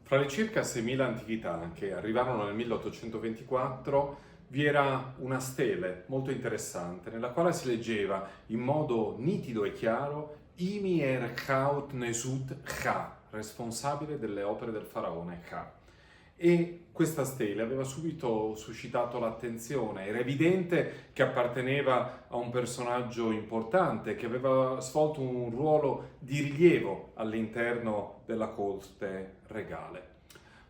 Fra le circa 6.000 antichità che arrivarono nel 1824 vi era una stele molto interessante nella quale si leggeva in modo nitido e chiaro Imi Erchaut Nesut Cha, responsabile delle opere del faraone Cha. E questa stele aveva subito suscitato l'attenzione, era evidente che apparteneva a un personaggio importante, che aveva svolto un ruolo di rilievo all'interno della corte regale.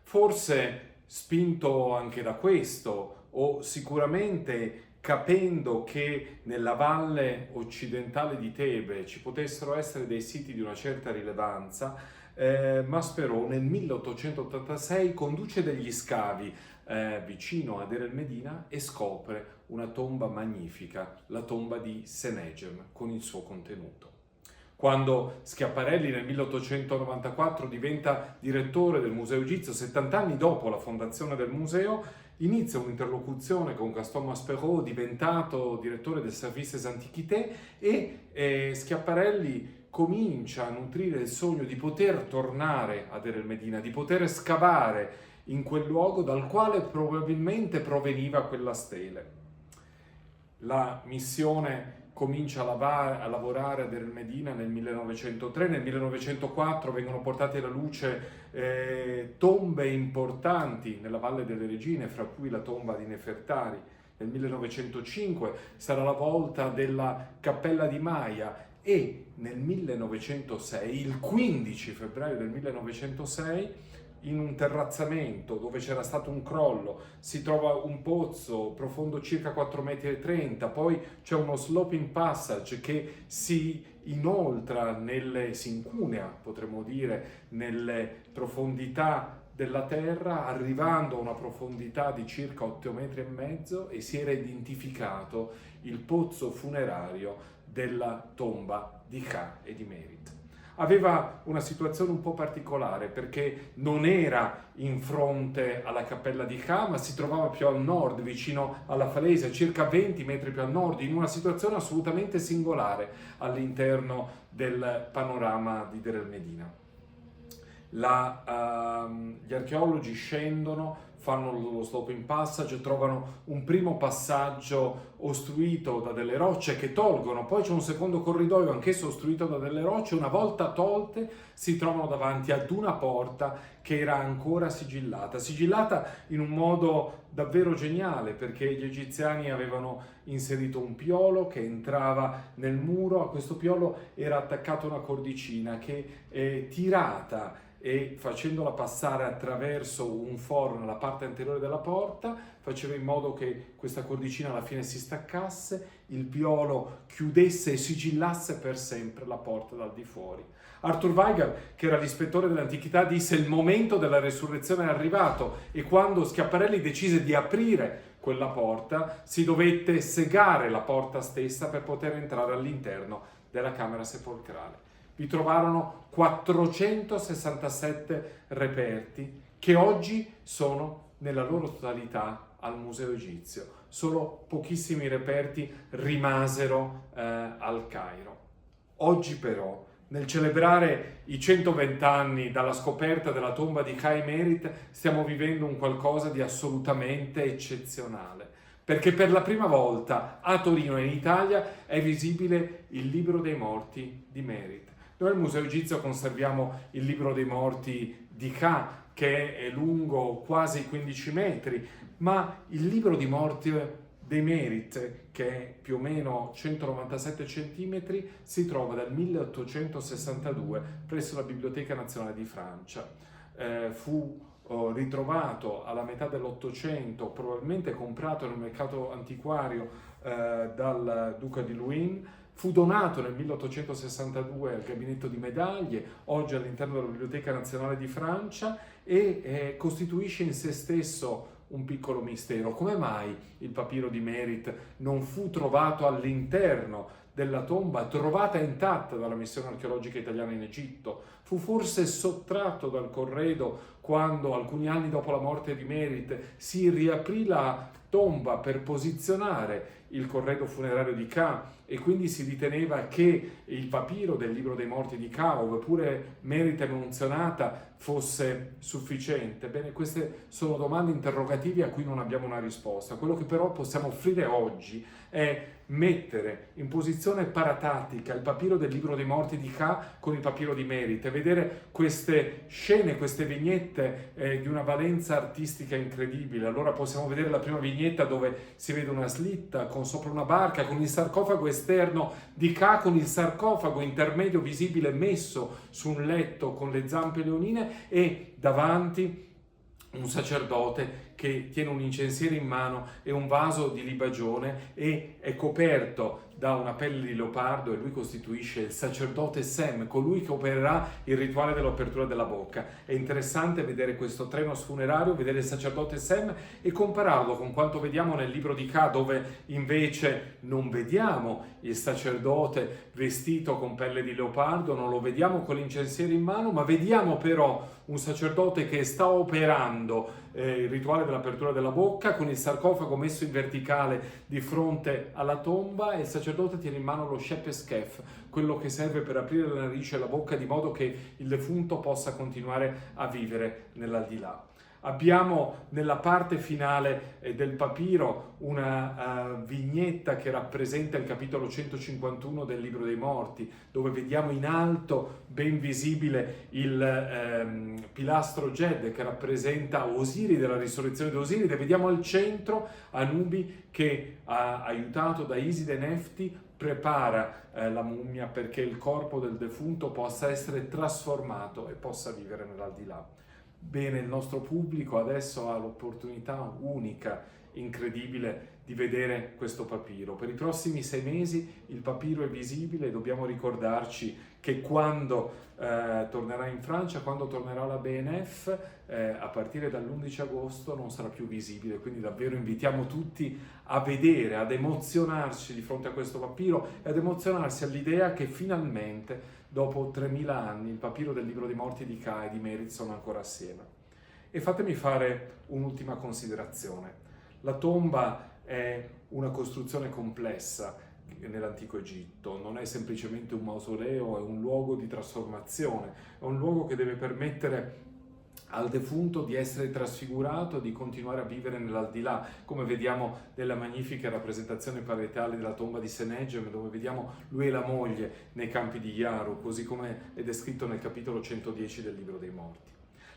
Forse spinto anche da questo, o sicuramente capendo che nella valle occidentale di Tebe ci potessero essere dei siti di una certa rilevanza, Maspero nel 1886 conduce degli scavi vicino a Deir el-Medina e scopre una tomba magnifica, la tomba di Senegem, con il suo contenuto. Quando Schiaparelli nel 1894 diventa direttore del Museo Egizio, 70 anni dopo la fondazione del museo, inizia un'interlocuzione con Gaston Maspero, diventato direttore del Service des Antiquités, e Schiaparelli comincia a nutrire il sogno di poter tornare a Deir el-Medina, di poter scavare in quel luogo dal quale probabilmente proveniva quella stele. La missione comincia a lavorare a Deir el-Medina nel 1903, nel 1904 vengono portate alla luce tombe importanti nella Valle delle Regine, fra cui la tomba di Nefertari. Nel 1905 sarà la volta della Cappella di Maia e nel 1906, il 15 febbraio del 1906, in un terrazzamento dove c'era stato un crollo, si trova un pozzo profondo circa 4,30 metri, poi c'è uno sloping passage che si inoltra, si incunea, potremmo dire, nelle profondità della terra, arrivando a una profondità di circa 8,5 metri, e si era identificato il pozzo funerario della tomba di Cha e di Merit. Aveva una situazione un po' particolare perché non era in fronte alla cappella di Cha, ma si trovava più al nord, vicino alla falesia, circa 20 metri più al nord, in una situazione assolutamente singolare all'interno del panorama di Deir el-Medina. Gli archeologi scendono, fanno lo sloping passage, trovano un primo passaggio ostruito da delle rocce che tolgono, poi c'è un secondo corridoio anch'esso ostruito da delle rocce. Una volta tolte si trovano davanti ad una porta che era ancora sigillata in un modo davvero geniale, perché gli egiziani avevano inserito un piolo che entrava nel muro, a questo piolo era attaccata una cordicina che tirata e facendola passare attraverso un foro nella parte anteriore della porta, faceva in modo che questa cordicina alla fine si staccasse, il piolo chiudesse e sigillasse per sempre la porta dal di fuori. Arthur Weigel, che era l'ispettore dell'antichità, disse: il momento della resurrezione è arrivato, e quando Schiaparelli decise di aprire quella porta, si dovette segare la porta stessa per poter entrare all'interno della camera sepolcrale. Vi trovarono 467 reperti che oggi sono nella loro totalità al Museo Egizio. Solo pochissimi reperti rimasero al Cairo. Oggi però, nel celebrare i 120 anni dalla scoperta della tomba di Cha e Merit, stiamo vivendo un qualcosa di assolutamente eccezionale, perché per la prima volta a Torino e in Italia è visibile il libro dei morti di Merit. Noi al Museo Egizio conserviamo il libro dei morti di Cha, che è lungo quasi 15 metri, ma il libro di morti dei Merit, che è più o meno 197 centimetri, si trova dal 1862 presso la Biblioteca Nazionale di Francia. Fu ritrovato alla metà dell'Ottocento, probabilmente comprato nel mercato antiquario dal duca di Luynes. Fu donato nel 1862 al gabinetto di medaglie, oggi all'interno della Biblioteca Nazionale di Francia, e costituisce in se stesso un piccolo mistero. Come mai il papiro di Merit non fu trovato all'interno della tomba, trovata intatta dalla missione archeologica italiana in Egitto. Fu forse sottratto dal corredo quando, alcuni anni dopo la morte di Merit, si riaprì la tomba per posizionare il corredo funerario di Ka, e quindi si riteneva che il papiro del libro dei morti di Ka, oppure Merita Emulsionata, fosse sufficiente. Bene, queste sono domande interrogativi a cui non abbiamo una risposta. Quello che però possiamo offrire oggi è mettere in posizione paratattica il papiro del libro dei morti di Ka con il papiro di Merita, e vedere queste scene, queste vignette di una valenza artistica incredibile. Allora possiamo vedere la prima vignetta dove si vede una slitta con sopra una barca, con il sarcofago esterno di Ka, con il sarcofago intermedio visibile messo su un letto con le zampe leonine, e davanti un sacerdote che tiene un incensiere in mano e un vaso di libagione, e è coperto da una pelle di leopardo, e lui costituisce il sacerdote Sem, colui che opererà il rituale dell'apertura della bocca. È interessante vedere questo trenos funerario, vedere il sacerdote Sem e compararlo con quanto vediamo nel libro di Ka, dove invece non vediamo il sacerdote vestito con pelle di leopardo, non lo vediamo con l'incensiere in mano, ma vediamo però un sacerdote che sta operando il rituale dell'apertura della bocca, con il sarcofago messo in verticale di fronte alla tomba, e il sacerdote tiene in mano lo shepeskef, quello che serve per aprire la narice e la bocca, di modo che il defunto possa continuare a vivere nell'aldilà. Abbiamo nella parte finale del papiro una vignetta che rappresenta il capitolo 151 del Libro dei Morti, dove vediamo in alto, ben visibile, il pilastro Ged che rappresenta Osiride, della risurrezione di Osiride. Vediamo al centro Anubi che, aiutato da Iside e Nefti, prepara la mummia perché il corpo del defunto possa essere trasformato e possa vivere nell'aldilà. Bene, il nostro pubblico adesso ha l'opportunità unica, incredibile, di vedere questo papiro. Per i prossimi 6 mesi il papiro è visibile, e dobbiamo ricordarci che quando tornerà in Francia, quando tornerà la BNF, a partire dall'11 agosto non sarà più visibile. Quindi davvero invitiamo tutti a vedere, ad emozionarci di fronte a questo papiro, e ad emozionarsi all'idea che finalmente, dopo 3000 anni, il papiro del libro dei morti di Ka e di Merit sono ancora assieme. E fatemi fare un'ultima considerazione. La tomba è una costruzione complessa nell'antico Egitto, non è semplicemente un mausoleo, è un luogo di trasformazione, è un luogo che deve permettere al defunto di essere trasfigurato, di continuare a vivere nell'aldilà, come vediamo nella magnifica rappresentazione parietale della tomba di Senegem, dove vediamo lui e la moglie nei campi di Yaru, così come è descritto nel capitolo 110 del Libro dei Morti.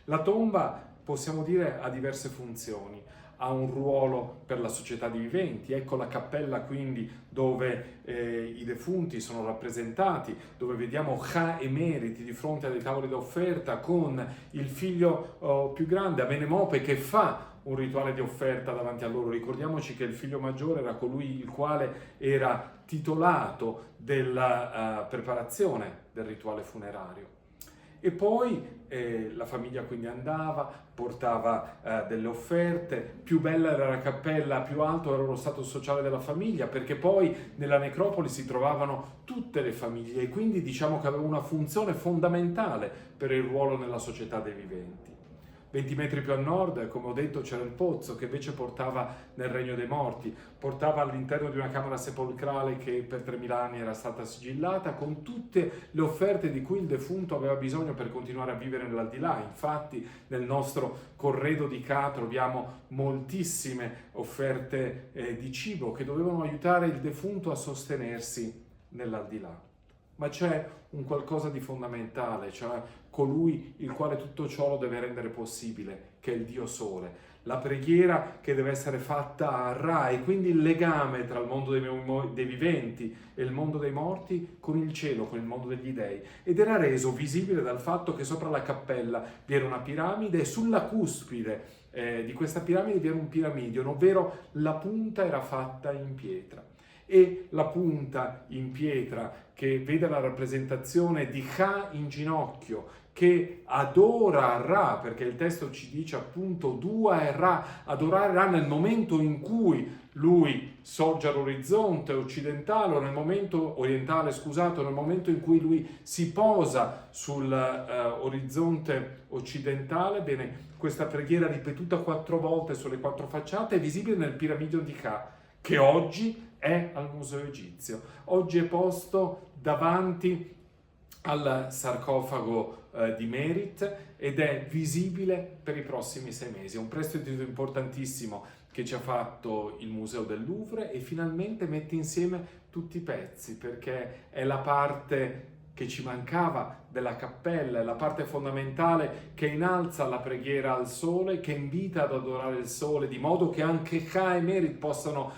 La tomba, possiamo dire, ha diverse funzioni. Ha un ruolo per la società dei viventi. Ecco la cappella quindi dove i defunti sono rappresentati, dove vediamo Ka e Meriti di fronte a dei tavoli d'offerta con il figlio più grande, Amenemope, che fa un rituale di offerta davanti a loro. Ricordiamoci che il figlio maggiore era colui il quale era titolato della preparazione del rituale funerario. E poi la famiglia quindi andava, portava delle offerte. Più bella era la cappella, più alto era lo stato sociale della famiglia, perché poi nella necropoli si trovavano tutte le famiglie, e quindi diciamo che aveva una funzione fondamentale per il ruolo nella società dei viventi. 20 metri più a nord, come ho detto, c'era il pozzo che invece portava nel regno dei morti, portava all'interno di una camera sepolcrale che per 3000 anni era stata sigillata, con tutte le offerte di cui il defunto aveva bisogno per continuare a vivere nell'aldilà. Infatti nel nostro corredo di Ka troviamo moltissime offerte di cibo che dovevano aiutare il defunto a sostenersi nell'aldilà. Ma c'è un qualcosa di fondamentale, cioè colui il quale tutto ciò lo deve rendere possibile, che è il Dio Sole. La preghiera che deve essere fatta a Ra, e quindi il legame tra il mondo dei viventi e il mondo dei morti con il cielo, con il mondo degli dei. Ed era reso visibile dal fatto che sopra la cappella vi era una piramide, e sulla cuspide di questa piramide vi era un piramidion, ovvero la punta era fatta in pietra. E la punta in pietra che vede la rappresentazione di Ka in ginocchio, che adora Ra, perché il testo ci dice appunto Dua e Ra, adorare Ra nel momento in cui lui sorge all'orizzonte occidentale o nel momento orientale, scusate, nel momento in cui lui si posa sull'orizzonte occidentale. Bene, questa preghiera ripetuta 4 volte sulle 4 facciate è visibile nel Piramidion di Ka, che oggi è al Museo Egizio. Oggi è posto davanti al sarcofago di Merit ed è visibile per i prossimi 6 mesi. È un prestito importantissimo che ci ha fatto il Museo del Louvre e finalmente mette insieme tutti i pezzi, perché è la parte che ci mancava della cappella, è la parte fondamentale che innalza la preghiera al sole, che invita ad adorare il sole, di modo che anche Ka e Merit possano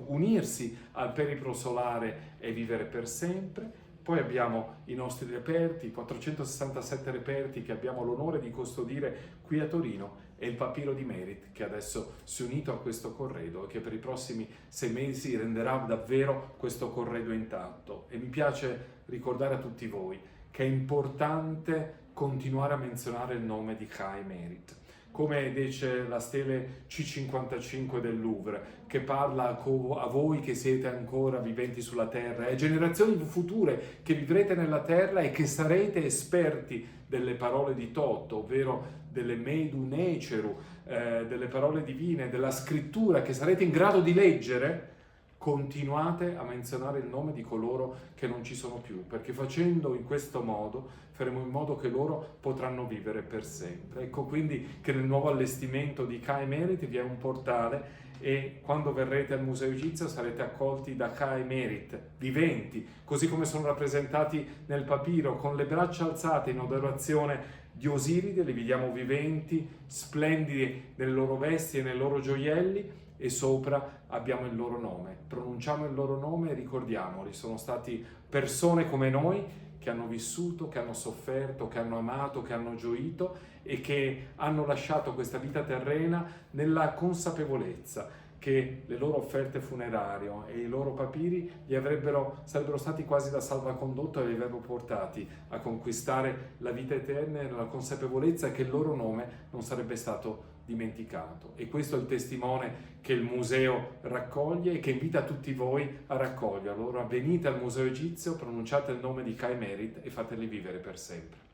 unirsi al periplo solare e vivere per sempre. Poi abbiamo i nostri reperti, 467 reperti che abbiamo l'onore di custodire qui a Torino, e il papiro di Merit che adesso si è unito a questo corredo e che per i prossimi 6 mesi renderà davvero questo corredo intatto. E mi piace ricordare a tutti voi che è importante continuare a menzionare il nome di Ka e Merit. Come dice la stele C55 del Louvre, che parla a voi che siete ancora viventi sulla terra, e generazioni future che vivrete nella terra e che sarete esperti delle parole di Thoth, ovvero delle Medu Neceru, delle parole divine, della scrittura, che sarete in grado di leggere. Continuate a menzionare il nome di coloro che non ci sono più, perché facendo in questo modo faremo in modo che loro potranno vivere per sempre. Ecco quindi che nel nuovo allestimento di Ka e Merit vi è un portale, e quando verrete al Museo Egizio sarete accolti da Ka e Merit viventi, così come sono rappresentati nel papiro, con le braccia alzate in adorazione di Osiride. Li vediamo viventi, splendidi nelle loro vesti e nei loro gioielli, e sopra abbiamo il loro nome. Pronunciamo il loro nome e ricordiamoli. Sono stati persone come noi, che hanno vissuto, che hanno sofferto, che hanno amato, che hanno gioito e che hanno lasciato questa vita terrena nella consapevolezza che le loro offerte funerarie e i loro papiri sarebbero stati quasi da salvacondotto e li avrebbero portati a conquistare la vita eterna, nella consapevolezza che il loro nome non sarebbe stato dimenticato. E questo è il testimone che il museo raccoglie e che invita tutti voi a raccogliere. Allora venite al Museo Egizio, pronunciate il nome di Ka e Merit e fateli vivere per sempre.